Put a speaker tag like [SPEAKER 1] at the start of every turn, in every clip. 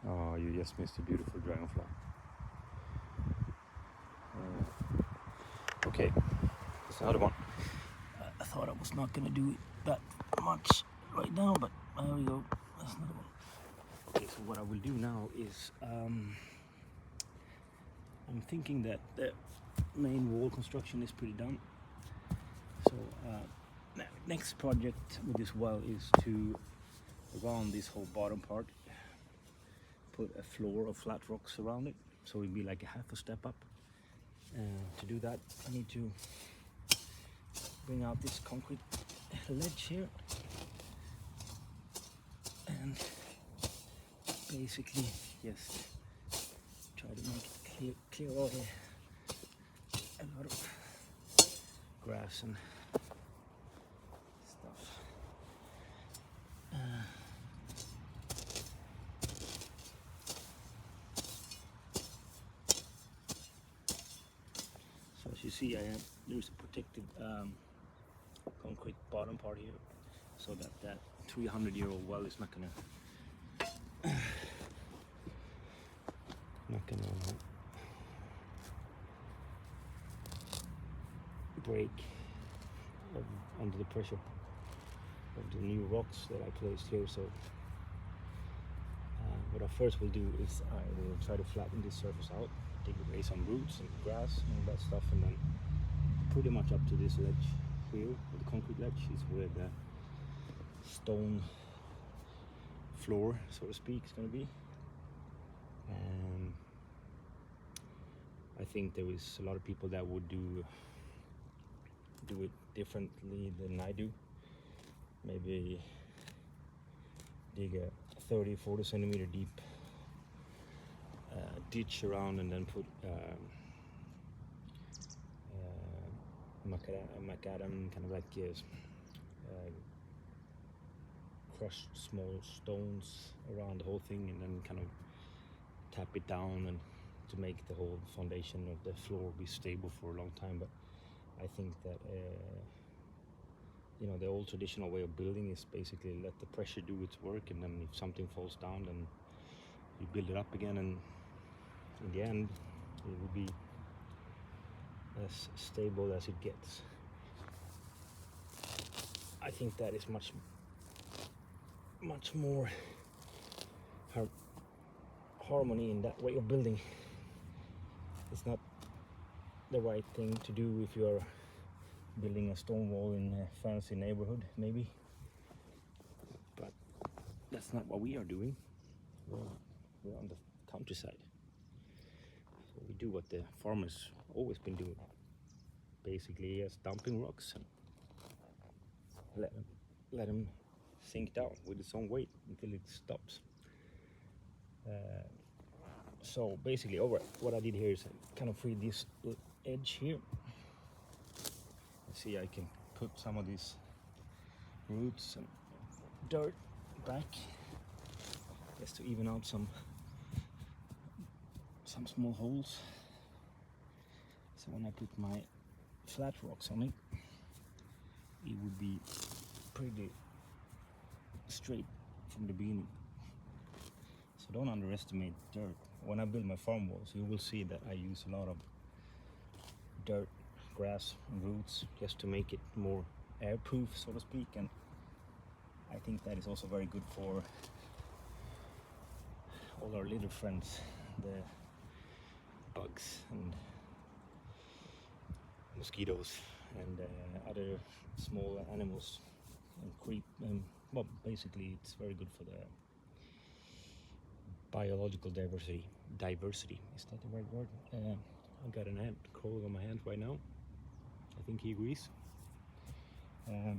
[SPEAKER 1] Oh, you just missed a beautiful dragonfly. Okay, there's another one. I thought I was not gonna do it that much right now, but there we go. That's another one. Okay, so what I will do now is I'm thinking that the main wall construction is pretty done. So next project with this well is to, around this whole bottom part, put a floor of flat rocks around it, so it'd be like a half a step up. To do that, I need to bring out this concrete ledge here and basically just try to make it clear out a lot of grass and stuff. So as you see, there's a protected concrete bottom part here, so that 300-year-old well is not gonna break under the pressure of the new rocks that I placed here. So what I first will do is I will try to flatten this surface out, take away some roots and grass and all that stuff, and then pretty much up to this ledge here, the concrete ledge, is where the stone floor, so to speak, is going to be. And I think there is a lot of people that would do it differently than I do. Maybe dig a 30-40 centimeter deep ditch around, and then put macadam, kind of like crushed small stones around the whole thing, and then kind of tap it down and to make the whole foundation of the floor be stable for a long time. But I think that the old traditional way of building is basically let the pressure do its work, and then if something falls down, then you build it up again, and in the end it will be as stable as it gets. I think that is much more harmony in that way of building. It's not the right thing to do if you're building a stone wall in a fancy neighborhood, maybe, but that's not what we are doing. We're on the countryside, so we do what the farmers always been doing, basically just dumping rocks and let them sink down with its own weight until it stops. So basically, what I did here is I kind of free this edge here. See, I can put some of these roots and dirt back just to even out some small holes. So when I put my flat rocks on it, it would be pretty straight from the beginning. So don't underestimate dirt. When I build my farm walls, you will see that I use a lot of dirt, grass and roots just to make it more airproof, so to speak. And I think that is also very good for all our little friends, the bugs and mosquitoes and other small animals and creep. Well, basically it's very good for the biological diversity. Is that the right word? I got an ant crawling on my hand right now. I think he agrees. Of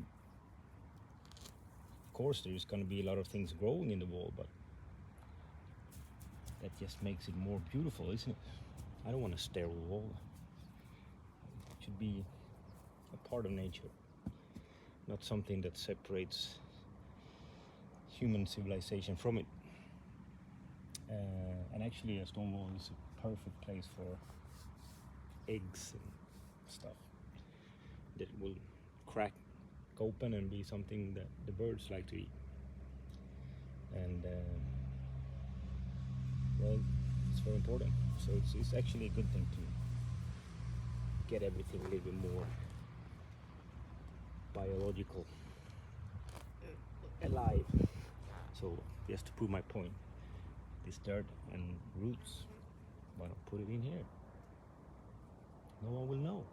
[SPEAKER 1] course there's going to be a lot of things growing in the wall, but that just makes it more beautiful, isn't it? I don't want a sterile wall. It should be a part of nature, not something that separates human civilization from it. And actually a stone wall is a perfect place for eggs and stuff that will crack open and be something that the birds like to eat. And well, it's very important. So it's actually a good thing to get everything a little bit more biological, alive. So just to prove my point, this dirt and roots, why not put it in here? No one will know.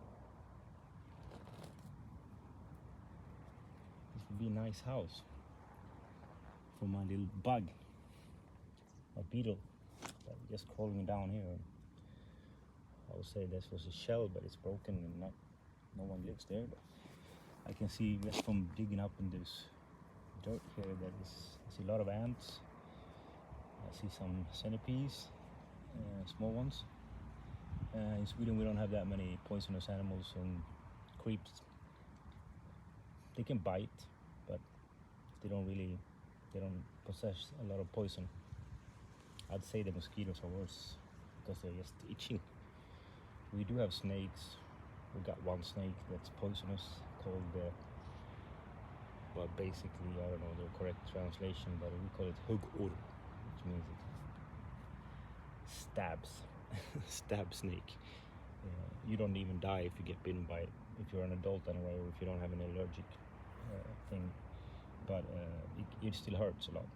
[SPEAKER 1] This would be a nice house for my little bug, a beetle that was just crawling down here. I would say this was a shell, but it's broken and no one lives there. But I can see just from digging up in this dirt here that I see a lot of ants. I see some centipedes, small ones. In Sweden we don't have that many poisonous animals and creeps. They can bite, but they don't possess a lot of poison. I'd say the mosquitoes are worse because they're just itching. We do have snakes. We got one snake that's poisonous called well, basically, I don't know the correct translation, but we call it huggorm, which means it stabs. Stab snake. You don't even die if you get bitten by it, if you're an adult anyway, or if you don't have an allergic thing. But it still hurts a lot.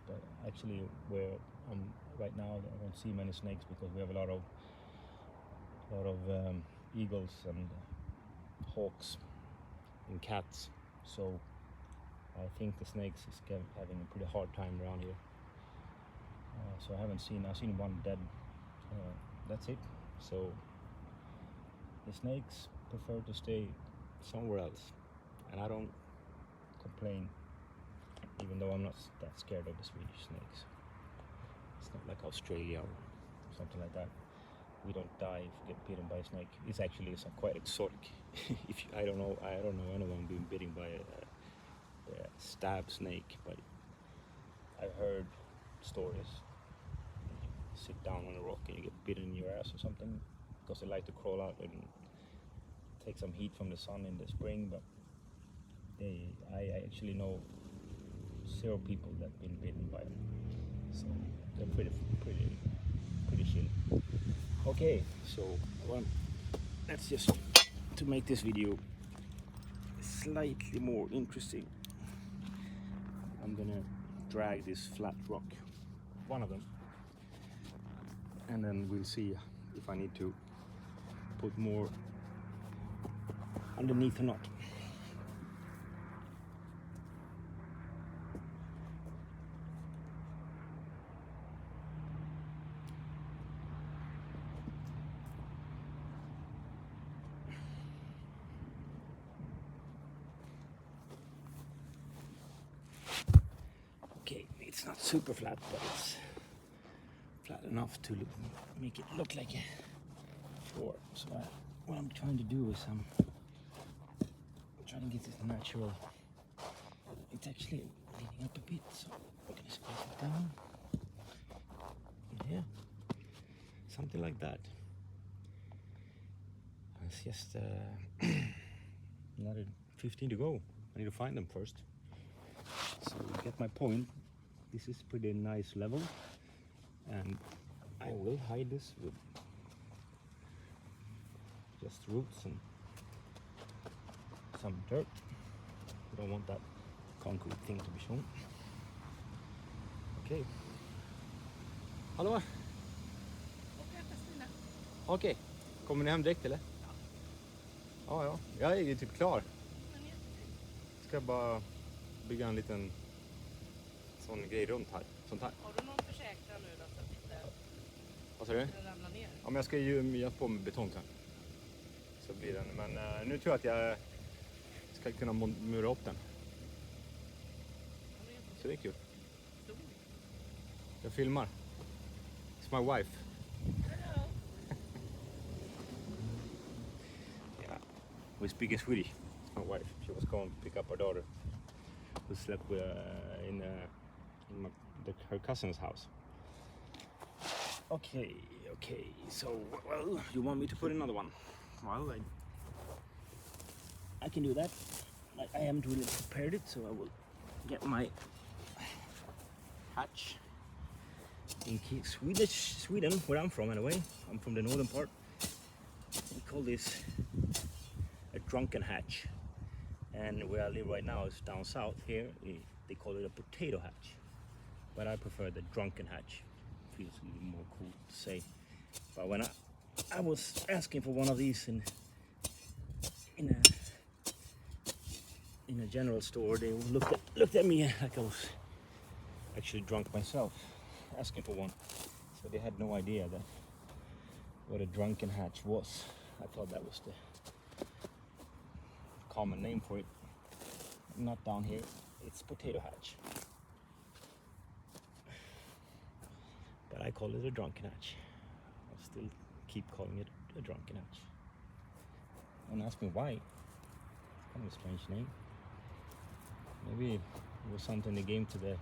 [SPEAKER 1] But actually, where I'm right now, I don't see many snakes because we have a lot of eagles and hawks and cats. So I think the snakes is having a pretty hard time around here. So I've seen one dead. That's it. So the snakes prefer to stay somewhere else, and I don't complain, even though I'm not that scared of the Swedish snakes. It's not like Australia or something like that. We don't die if we get bitten by a snake. It's actually quite exotic. I don't know anyone being bitten by a stab snake, but I've heard stories. You sit down on a rock and you get bitten in your ass or something because they like to crawl out and take some heat from the sun in the spring. But I actually know 0 people that have been bitten by them, so they're pretty chill. Okay, so well, that's just to make this video slightly more interesting. I'm gonna drag this flat rock, one of them, and then we'll see if I need to put more underneath or not. Okay, it's not super flat, but it's flat enough to make it look like a floor. So what I'm trying to do is I'm trying to get this natural. It's actually leaning up a bit, so we're gonna squeeze it down. Yeah, something like that. It's just another 15 to go. I need to find them first. So you get my point. This is pretty nice level, and I will hide this with just roots and some dirt. We don't want that concrete thing to be shown. Okay. Hallå? Okej. Kommer ni hem direkt eller? Ja. Jag är ju typ klar. Ska bara bygga en liten sån grej runt här. Sånt här.
[SPEAKER 2] Har du någon försäkran nu då så att inte
[SPEAKER 1] Vad sa du?
[SPEAKER 2] ramlar ner?
[SPEAKER 1] Ja, men jag ska ju göra på med betong sen. Så blir den. Men nu tror jag att jag ska kunna mura upp den. Så det är kul. Jag filmar. It's my wife.
[SPEAKER 2] Hello.
[SPEAKER 1] Yeah, we speak in Swedish. It's my wife. She was going to pick up her daughter, who slept with, in her cousin's house. Okay. So, well, you want me to put another one? Well, I can do that. I haven't really prepared it, so I will get my hatch in Sweden, where I'm from anyway. I'm from the northern part. We call this a drunken hatch, and where I live right now is down south here. They call it a potato hatch, but I prefer the drunken hatch. Feels a little more cool to say. But when I was asking for one of these in a general store, they looked at me like I was actually drunk myself, asking for one. So they had no idea that what a drunken hatch was. I thought that was the common name for it. Not down here. It's potato hatch. But I call it a drunken hatch. I'll still keep calling it a drunken hatch. Don't ask me why. It's kind of a strange name. Maybe it was something they gave to the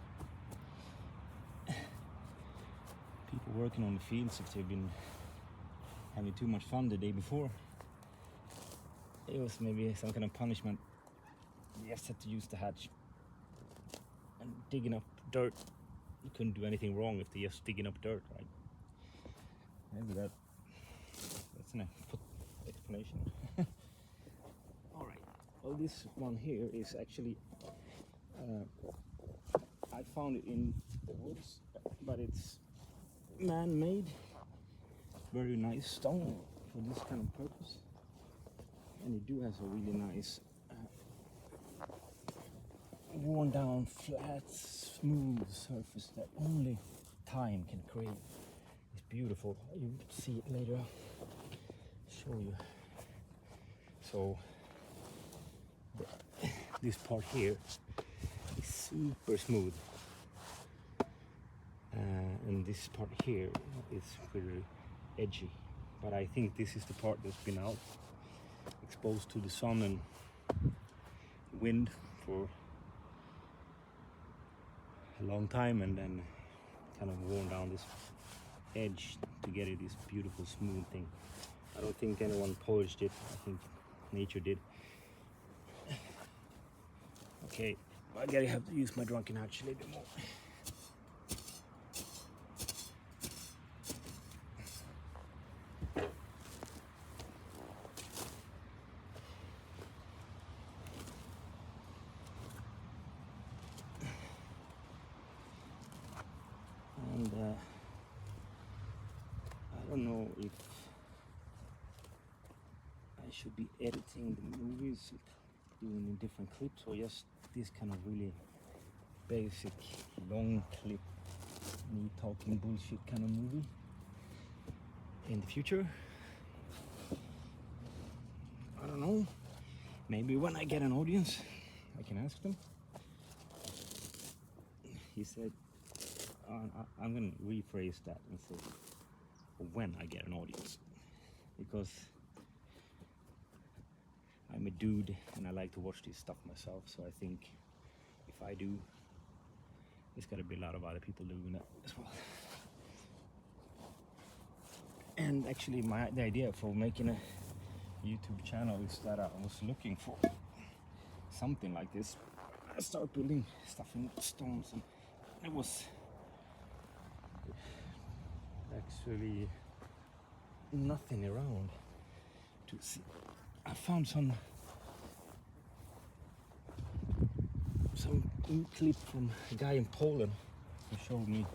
[SPEAKER 1] people working on the fields if they've been having too much fun the day before. It was maybe some kind of punishment. You just had to use the hatch. And digging up dirt, you couldn't do anything wrong if they just digging up dirt, right? Maybe that's an explanation. All right. Well, this one here is actually I found it in the woods, but it's man-made. Very nice stone for this kind of purpose, and it do has a really nice worn down, flat, smooth surface that only time can create. It's beautiful. You see it later. I'll show you. So this part here is super smooth, and this part here is pretty edgy. But I think this is the part that's been out exposed to the sun and wind for a long time, and then kind of worn down this edge to get it this beautiful smooth thing. I don't think anyone polished it. I think nature did. Okay, I gotta have to use my drunken hatch a little bit more. And I don't know if I should be editing the movies, doing in different clips, or just this kind of really basic long clip, me talking bullshit kind of movie in the future. I don't know. Maybe when I get an audience, I can ask them. He said, I'm going to rephrase that and say, when I get an audience. Because I'm a dude and I like to watch this stuff myself, so I think if I do, there's got to be a lot of other people doing that as well. And actually the idea for making a YouTube channel is that I was looking for something like this. I started building stuff in stones, and it was actually nothing around to see. I found some clip from a guy in Poland who showed me,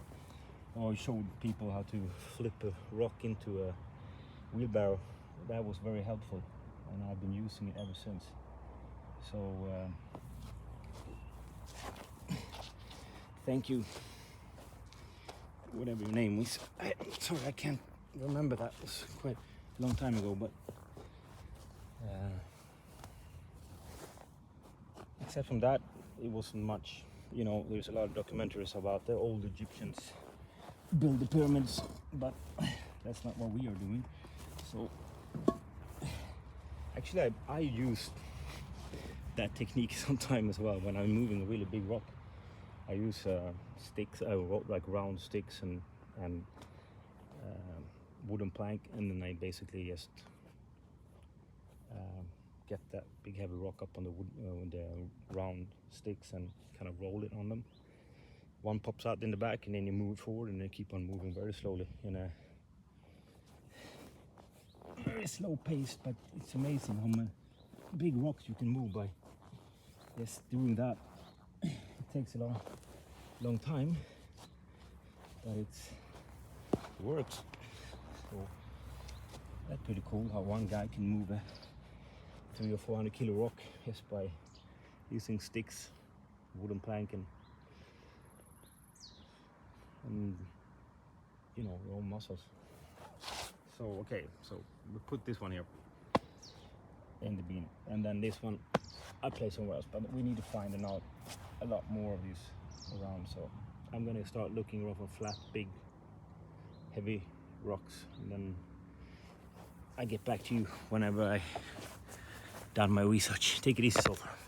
[SPEAKER 1] or he showed people how to flip a rock into a wheelbarrow. That was very helpful, and I've been using it ever since. So thank you, whatever your name is. Sorry, I can't remember. That was quite a long time ago, but except from that, it wasn't much. You know, there's a lot of documentaries about the old Egyptians build the pyramids, but that's not what we are doing. So actually I use that technique sometimes as well when I'm moving a really big rock. I use sticks, like round sticks and wooden plank, and then I basically just get that big heavy rock up on the wood, the round sticks, and kind of roll it on them. one pops out in the back, and then you move it forward, and then keep on moving very slowly in a very slow pace. But it's amazing how many big rocks you can move by just doing that. It takes a long time, but it works. So that's pretty cool how one guy can move a 300 or 400 kilo rock just by using sticks, wooden plank, and you know, your own muscles. So okay, so we put this one here in the bean, and then this one I place somewhere else, but we need to find a lot more of these around. So I'm gonna start looking around for flat, big, heavy rocks, and then I get back to you whenever I done my research. Take it easy, so far.